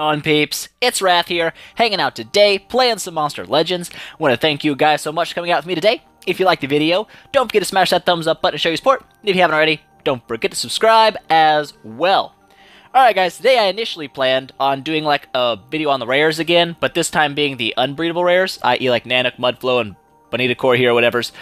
on, peeps? It's Wrath here, hanging out today, playing some Monster Legends. I want to thank you guys so much for coming out with me today. If you liked the video, don't forget to smash that thumbs up button to show your support. And if you haven't already, don't forget to subscribe as well. Alright guys, today I initially planned on doing like a video on the rares again, but this time being the unbreedable rares, i.e. like Nanook, Mudflow, and Bonita Core Hero, whatevers,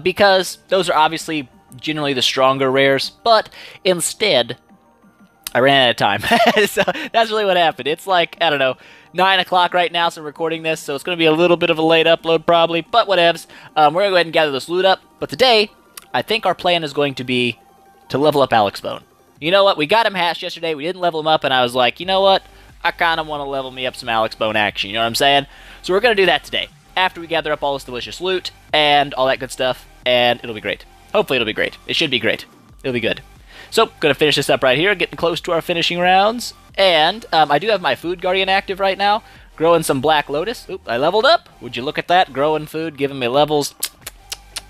because those are obviously generally the stronger rares, but instead, I ran out of time. So that's really what happened. It's like, I don't know, 9 o'clock right now, so I'm recording this, so it's going to be a little bit of a late upload probably, but whatevs. We're going to go ahead and gather this loot up, but today, I think our plan is going to be to level up Alex Bone. You know what, we got him hatched yesterday, we didn't level him up, and I was like, you know what, I kind of want to level me up some Alex Bone action, you know what I'm saying? So we're going to do that today, after we gather up all this delicious loot, and all that good stuff, and it'll be great. Hopefully it'll be great. It should be great. It'll be good. So, going to finish this up right here, getting close to our finishing rounds. And I do have my Food Guardian active right now, growing some Black Lotus. Oop, I leveled up. Would you look at that? Growing food, giving me levels.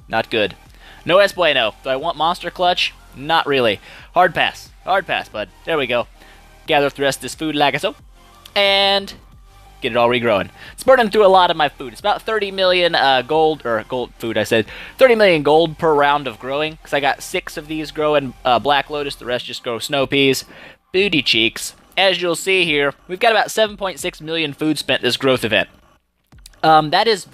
Not good. No es bueno. Do I want Monster Clutch? Not really. Hard pass. Hard pass, bud. There we go. Gather up the rest of this food like so. And get it all regrowing. It's burning through a lot of my food. It's about 30 million gold food, I said. 30 million gold per round of growing, because I got 6 of these growing Black Lotus, the rest just grow Snow Peas. Booty cheeks. As you'll see here, we've got about 7.6 million food spent this growth event. That is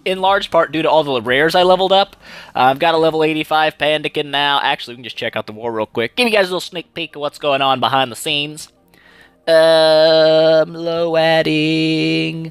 in large part due to all the rares I leveled up. I've got a level 85 Pandakin now. Actually, we can just check out the war real quick. Give you guys a little sneak peek of what's going on behind the scenes. Low adding,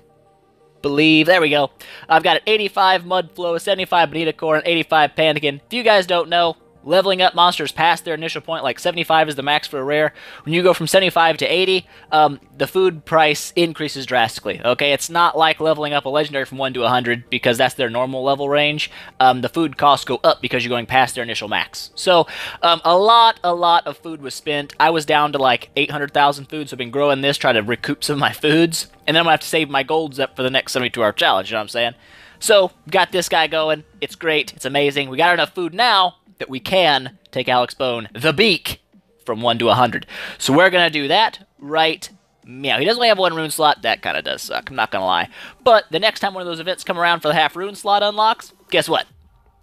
believe, there we go. I've got an 85 Mudflow, a 75 Bonita Core, and 85 Pandakin. If you guys don't know, leveling up monsters past their initial point, like 75 is the max for a rare. When you go from 75 to 80, the food price increases drastically, okay? It's not like leveling up a legendary from 1 to 100, because that's their normal level range. The food costs go up because you're going past their initial max. So, a lot of food was spent. I was down to like 800,000 food, so I've been growing this, trying to recoup some of my foods, and then I'm going to have to save my golds up for the next 72-hour challenge, you know what I'm saying? So, got this guy going. It's great. It's amazing. We got enough food now that we can take Alex Bone, the Beak, from 1 to 100. So we're going to do that right now. He doesn't only have 1 rune slot. That kind of does suck, I'm not going to lie. But the next time one of those events come around for the half rune slot unlocks, guess what?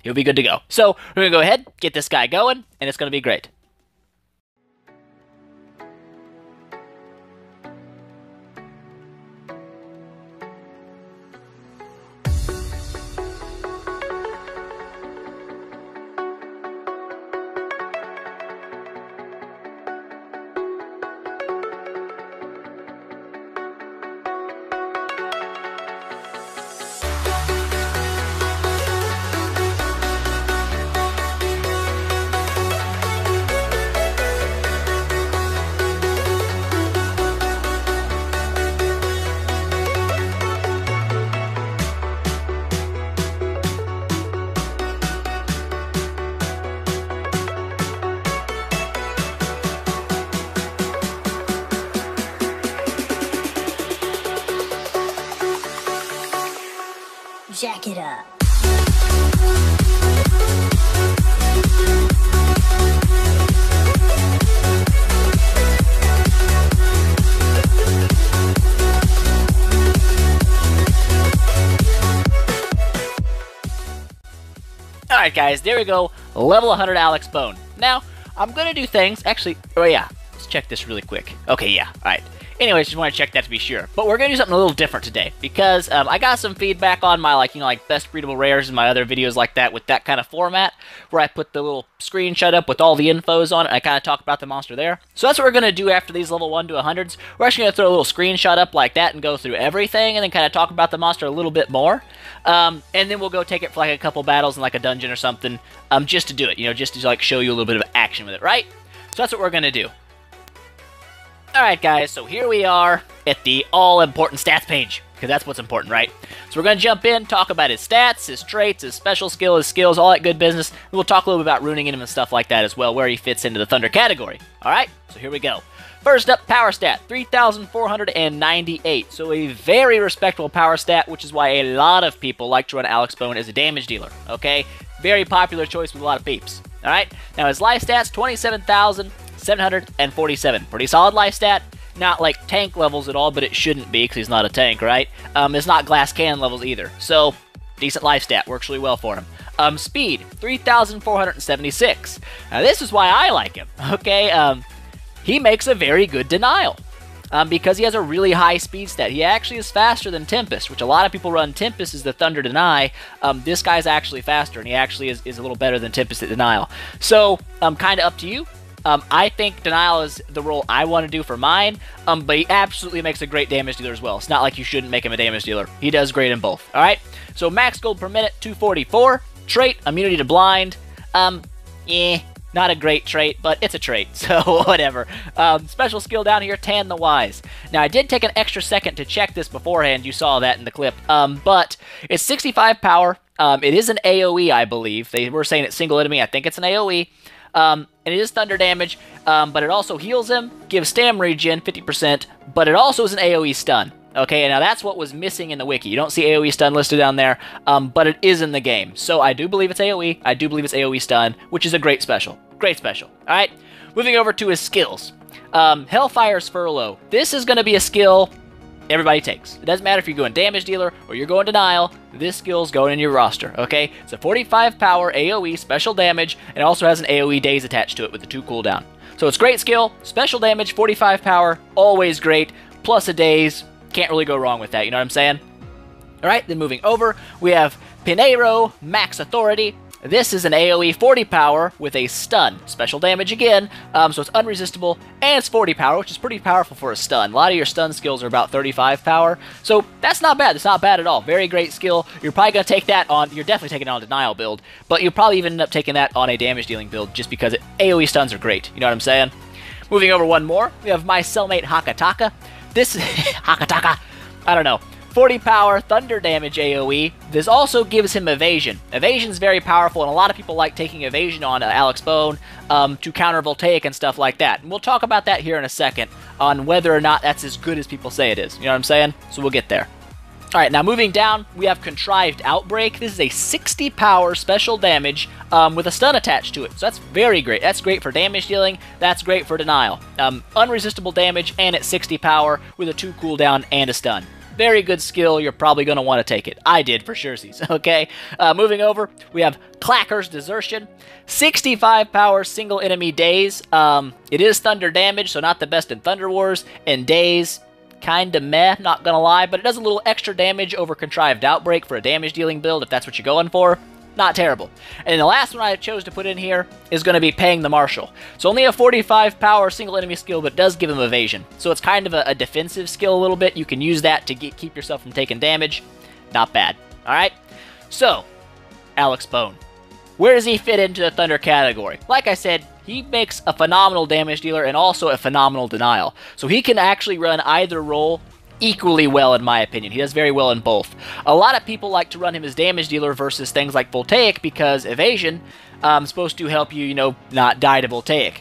He'll be good to go. So we're going to go ahead, get this guy going, and it's going to be great. Jack it up. Alright guys, there we go. Level 100 Alex Bone. Now, I'm going to do things, actually, oh yeah, let's check this really quick. Okay, yeah, alright. Anyways, just want to check that to be sure. But we're going to do something a little different today, because I got some feedback on my, like best breedable rares and my other videos like that with that kind of format, where I put the little screenshot up with all the infos on it, and I kind of talk about the monster there. So that's what we're going to do after these level 1 to 100s. We're actually going to throw a little screenshot up like that and go through everything, and then kind of talk about the monster a little bit more. And then we'll go take it for like a couple battles in like a dungeon or something, just to do it, you know, just to like show you a little bit of action with it, right? So that's what we're going to do. Alright guys, so here we are at the all-important stats page, because that's what's important, right? So we're going to jump in, talk about his stats, his traits, his special skill, his skills, all that good business, and we'll talk a little bit about runing in him and stuff like that as well, where he fits into the Thunder category. Alright, so here we go. First up, power stat, 3,498, so a very respectable power stat, which is why a lot of people like to run Alex Bone as a damage dealer, okay? Very popular choice with a lot of peeps, alright? Now his life stats, 27,747, pretty solid life stat. not like tank levels at all, but it shouldn't be because he's not a tank, right? It's not glass cannon levels either. So, decent life stat, works really well for him. Speed, 3,476. Now this is why I like him, okay? He makes a very good denial. Because he has a really high speed stat. He actually is faster than Tempest, which a lot of people run Tempest as the Thunder Deny. This guy's actually faster, and he actually is a little better than Tempest at Denial. So, kind of up to you. I think Denial is the role I want to do for mine, but he absolutely makes a great damage dealer as well. It's not like you shouldn't make him a damage dealer. He does great in both, alright? So, max gold per minute, 244. Trait, immunity to blind. Not a great trait, but it's a trait, so whatever. Special skill down here, Tan the Wise. Now, I did take an extra second to check this beforehand. You saw that in the clip. But it's 65 power. It is an AoE, I believe. They were saying it's single enemy. I think it's an AoE. And it is thunder damage, but it also heals him, gives stam regen, 50%, but it also is an AoE stun. Okay, and now that's what was missing in the wiki. You don't see AoE stun listed down there, but it is in the game. So I do believe it's AoE. I do believe it's AoE stun, which is a great special. Great special. All right, moving over to his skills. Hellfire's Furlough. This is going to be a skill everybody takes. It doesn't matter if you're going damage dealer or you're going denial. This skill's going in your roster, okay? It's a 45 power AoE special damage, and it also has an AoE daze attached to it with the 2 cooldown. So it's great skill, special damage, 45 power, always great, plus a daze. Can't really go wrong with that, you know what I'm saying? Alright, then moving over, we have Pinheiro, Max Authority. This is an AoE 40 power with a stun. Special damage again, so it's unresistible, and it's 40 power, which is pretty powerful for a stun. A lot of your stun skills are about 35 power, so that's not bad. It's not bad at all. Very great skill. You're probably going to take that on, you're definitely taking it on a denial build, but you'll probably even end up taking that on a damage dealing build just because AoE stuns are great. You know what I'm saying? Moving over one more, we have my cellmate Hakataka. This is Hakataka. I don't know. 40 power, thunder damage AoE. This also gives him evasion. Evasion's very powerful, and a lot of people like taking evasion on Alex Bone to counter Voltaic and stuff like that. And we'll talk about that here in a second on whether or not that's as good as people say it is. You know what I'm saying? So we'll get there. Alright, now moving down, we have Contrived Outbreak. This is a 60 power special damage with a stun attached to it. So that's very great. That's great for damage dealing. That's great for denial. Unresistible damage, and it's 60 power with a 2 cooldown and a stun. Very good skill. You're probably going to want to take it. I did for sure, okay? Moving over, we have Clacker's Desertion. 65 power single enemy daze. It is thunder damage, so not the best in Thunder Wars. And daze, kinda meh, not gonna lie, but it does a little extra damage over Contrived Outbreak for a damage dealing build if that's what you're going for. Not terrible. And the last one I chose to put in here is going to be Paying the Marshal. It's only a 45 power single enemy skill, but it does give him evasion. So it's kind of a defensive skill a little bit. You can use that to keep yourself from taking damage. Not bad. Alright? So, Alex Bone. Where does he fit into the Thunder category? Like I said, he makes a phenomenal damage dealer and also a phenomenal denial. So he can actually run either role equally well, in my opinion. He does very well in both. A lot of people like to run him as damage dealer versus things like Voltaic because evasion is supposed to help you, you know, not die to Voltaic.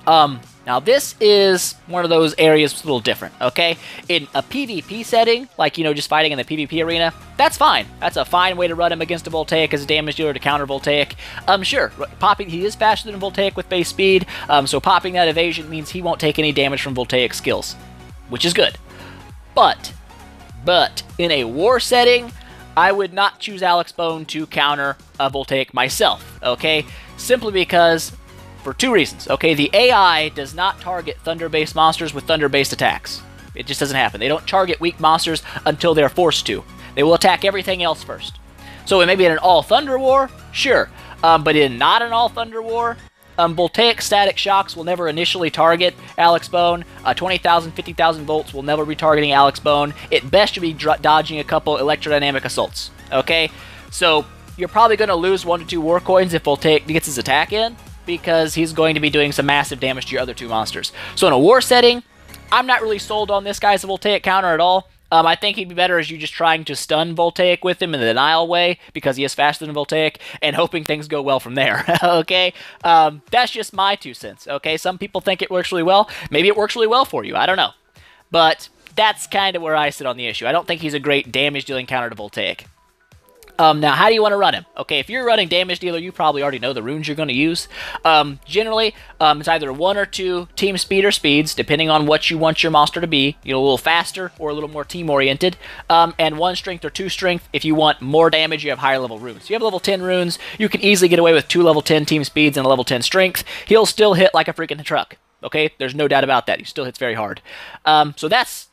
Now this is one of those areas that's a little different, okay? In a PvP setting, like, you know, just fighting in the PvP arena, that's fine. That's a fine way to run him against a Voltaic as a damage dealer to counter Voltaic. Sure, he is faster than Voltaic with base speed, so popping that evasion means he won't take any damage from Voltaic skills, which is good. But, in a war setting, I would not choose Alex Bone to counter a Voltaic myself, okay? Simply because, for 2 reasons, okay? The AI does not target Thunder-based monsters with Thunder-based attacks. It just doesn't happen. They don't target weak monsters until they're forced to. They will attack everything else first. So maybe in an all-Thunder war, sure. But in not an all-Thunder war, Voltaic static shocks will never initially target Alex Bone. 20,000, 50,000 volts will never be targeting Alex Bone. At best, you'll be dodging a couple electrodynamic assaults. Okay? So, you're probably going to lose 1 to 2 war coins if Voltaic gets his attack in, because he's going to be doing some massive damage to your other 2 monsters. So in a war setting, I'm not really sold on this guy as a Voltaic counter at all. I think he'd be better as you just trying to stun Voltaic with him in the denial way, because he is faster than Voltaic, and hoping things go well from there, okay? That's just my 2 cents, okay? Some people think it works really well. Maybe it works really well for you. I don't know. But that's kind of where I sit on the issue. I don't think he's a great damage-dealing counter to Voltaic. Now, how do you want to run him? Okay, if you're running Damage Dealer, you probably already know the runes you're going to use. Generally, it's either 1 or 2 team speed or speeds, depending on what you want your monster to be. You know, a little faster or a little more team-oriented. And 1 strength or 2 strength. If you want more damage, you have higher level runes. You have level 10 runes, you can easily get away with 2 level 10 team speeds and a level 10 strength. He'll still hit like a freaking truck. Okay, there's no doubt about that. He still hits very hard. So that's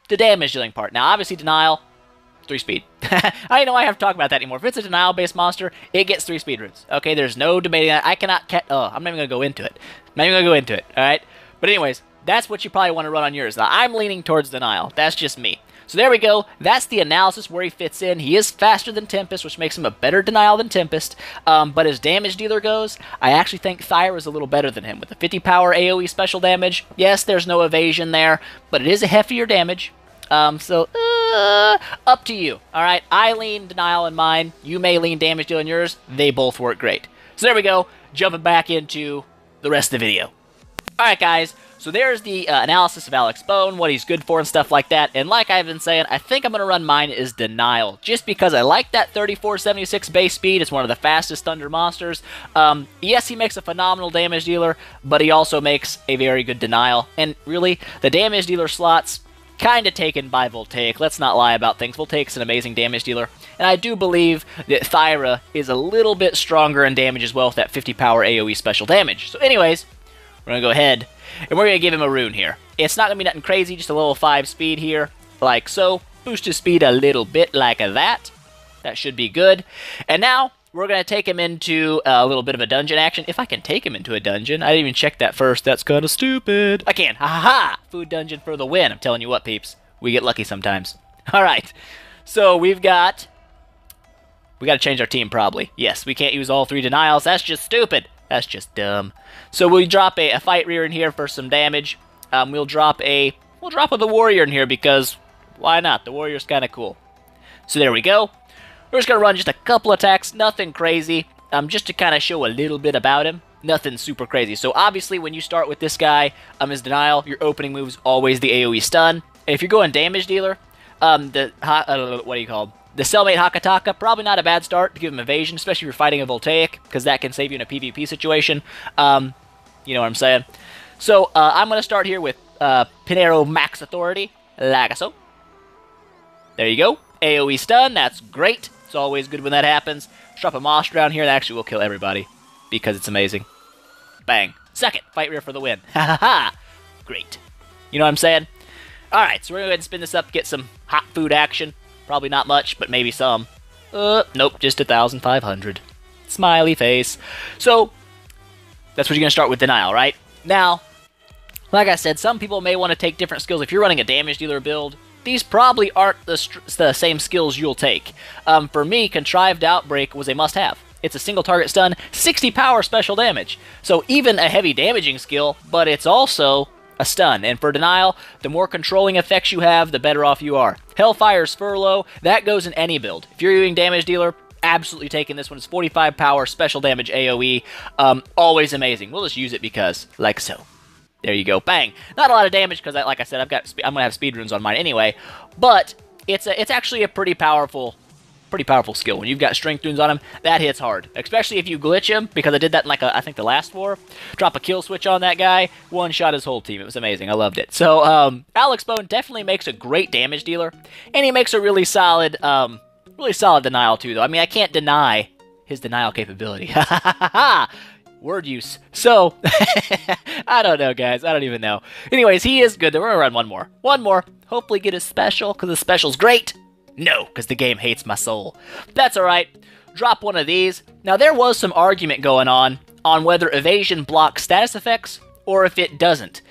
the damage dealing part. Now, obviously, Denial, 3 speed. I know I have to talk about that anymore. If it's a denial-based monster, it gets 3 speed runes. Okay, there's no debating that. I cannot... I'm not even going to go into it. I'm not even going to go into it, alright? But anyways, that's what you probably want to run on yours. Now, I'm leaning towards Denial. That's just me. So there we go. That's the analysis where he fits in. He is faster than Tempest, which makes him a better Denial than Tempest. But as damage dealer goes, I actually think Thyra is a little better than him. With the 50 power AoE special damage, yes, there's no evasion there, but it is a heftier damage. Up to you. Alright, I lean Denial in mine. You may lean Damage Deal in yours. They both work great. So there we go. Jumping back into the rest of the video. Alright, guys. So there's the analysis of Alex Bone, what he's good for and stuff like that. And like I've been saying, I think I'm going to run mine as Denial. Just because I like that 3476 base speed. It's one of the fastest Thunder monsters. Yes, he makes a phenomenal damage dealer, but he also makes a very good Denial. And really, the damage dealer slots... kind of taken by Voltaic. Let's not lie about things. Voltaic's an amazing damage dealer. And I do believe that Thyra is a little bit stronger in damage as well with that 50 power AoE special damage. So anyways, we're going to go ahead and we're going to give him a rune here. It's not going to be nothing crazy, just a level 5 speed here, like so. Boost his speed a little bit like that. That should be good. And now... we're going to take him into a little bit of a dungeon action. If I can take him into a dungeon. I didn't even check that first. That's kind of stupid. I can. Ha ha ha! Food dungeon for the win. I'm telling you what, peeps. We get lucky sometimes. Alright. So we've got... we got to change our team, probably. Yes, we can't use all 3 denials. That's just stupid. That's just dumb. So we drop a fight rear in here for some damage. We'll drop the warrior in here because... why not? The warrior's kind of cool. So there we go. We're just going to run just a couple attacks, nothing crazy, just to kind of show a little bit about him. Nothing super crazy. So obviously when you start with this guy, as Denial, your opening move's always the AoE stun. If you're going damage dealer, what do you call it? The Cellmate Hakataka, probably not a bad start to give him evasion, especially if you're fighting a Voltaic, because that can save you in a PvP situation. You know what I'm saying? So I'm going to start here with Pinero Max Authority, like so. There you go. AoE stun, that's great. It's always good when that happens. Drop a Moss down here, that actually will kill everybody. Because it's amazing. Bang. Second, fight rear for the win. Ha ha ha! Great. You know what I'm saying? Alright, so we're going to go ahead and spin this up, get some hot food action. Probably not much, but maybe some. Nope, just 1,500. Smiley face. So, that's what you're going to start with Denial, right? Now, like I said, some people may want to take different skills. If you're running a damage dealer build, these probably aren't the same skills you'll take. For me, Contrived Outbreak was a must-have. It's a single target stun, 60 power special damage. So even a heavy damaging skill, but it's also a stun. And for Denial, the more controlling effects you have, the better off you are. Hellfire's Furlough, that goes in any build. If you're using damage dealer, absolutely taking this one. It's 45 power special damage AoE. Always amazing. We'll just use it because, like so. There you go, bang. Not a lot of damage because, like I said, I'm gonna have speed runes on mine anyway. But it's actually a pretty powerful skill. When you've got strength runes on him, that hits hard. Especially if you glitch him, because I did that in I think the last war. Drop a kill switch on that guy, one shot his whole team. It was amazing. I loved it. So Alex Bone definitely makes a great damage dealer, and he makes a really solid denial too. Though I mean, I can't deny his denial capability. Ha ha ha ha. Word use. So, I don't know, guys. I don't even know. Anyways, he is good. We're going to run one more. One more. Hopefully get his special, because the special's great. No, because the game hates my soul. That's alright. Drop one of these. Now, there was some argument going on whether evasion blocks status effects, or if it doesn't.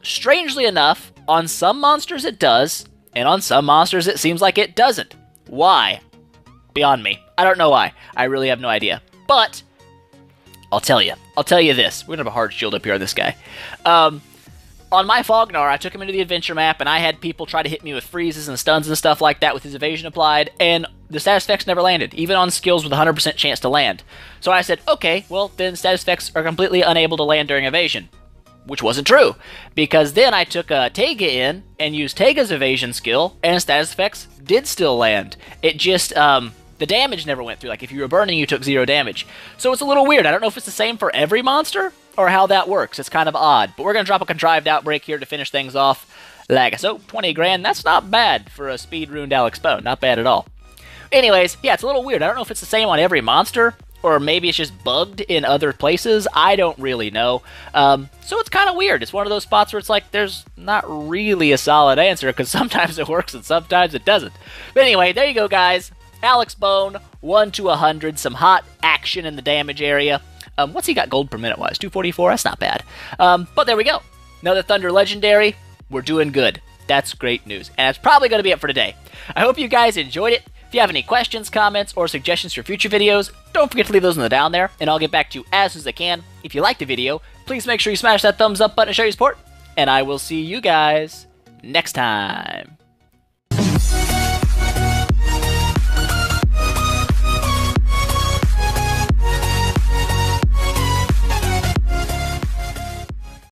Strangely enough, on some monsters it does, and on some monsters it seems like it doesn't. Why? Beyond me. I don't know why. I really have no idea. But... I'll tell you this. We're going to have a hard shield up here on this guy. On my Fognar, I took him into the adventure map, and I had people try to hit me with freezes and stuns and stuff like that with his evasion applied, and the status effects never landed, even on skills with a 100% chance to land. So I said, okay, well, then status effects are completely unable to land during evasion. Which wasn't true, because then I took Taiga in and used Taiga's evasion skill, and status effects did still land. It just, the damage never went through. Like, if you were burning, you took 0 damage. So it's a little weird. I don't know if it's the same for every monster, or how that works. It's kind of odd. But we're going to drop a Contrived Outbreak here to finish things off. Like so, 20 grand, that's not bad for a speed ruined Alex Bone. Not bad at all. Anyways, yeah, it's a little weird. I don't know if it's the same on every monster, or maybe it's just bugged in other places. I don't really know. So it's kind of weird. It's one of those spots where it's like there's not really a solid answer, because sometimes it works and sometimes it doesn't. But anyway, there you go, guys. Alex Bone, 1 to 100. Some hot action in the damage area. What's he got gold per minute wise? 244? That's not bad. But there we go. Another Thunder Legendary. We're doing good. That's great news. And that's probably going to be it for today. I hope you guys enjoyed it. If you have any questions, comments, or suggestions for future videos, don't forget to leave those in the down there, and I'll get back to you as soon as I can. If you liked the video, please make sure you smash that thumbs up button to show your support, and I will see you guys next time.